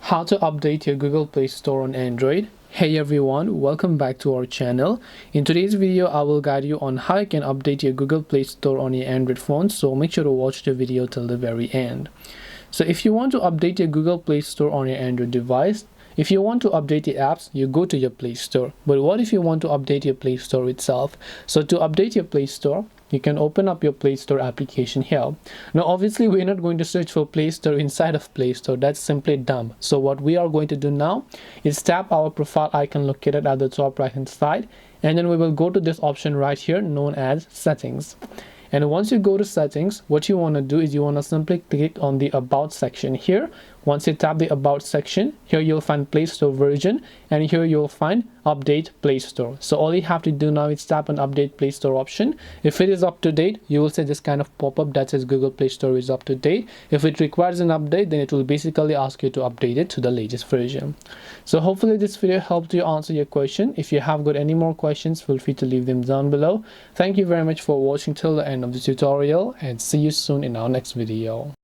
How to update your Google Play Store on Android. Hey everyone, welcome back to our channel. In today's video, I will guide you on how you can update your Google Play Store on your Android phone, so make sure to watch the video till the very end. So if you want to update your Google Play Store on your Android device, if you want to update the apps, you go to your Play Store. But what if you want to update your Play Store itself? So to update your Play Store, you can open up your Play Store application here. Now obviously we're not going to search for Play Store inside of Play Store. That's simply dumb. So what we are going to do now is tap our profile icon located at the top right hand side, and then we will go to this option right here known as Settings. And once you go to Settings, what you want to do is you want to simply click on the About section here. Once you tap the About section, here you'll find Play Store version, and here you'll find Update Play Store. So all you have to do now is tap on Update Play Store option. If it is up to date, you will see this kind of pop-up that says Google Play Store is up to date. If it requires an update, then it will basically ask you to update it to the latest version. So hopefully this video helped you answer your question. If you have got any more questions, feel free to leave them down below. Thank you very much for watching till the end of the tutorial, and see you soon in our next video.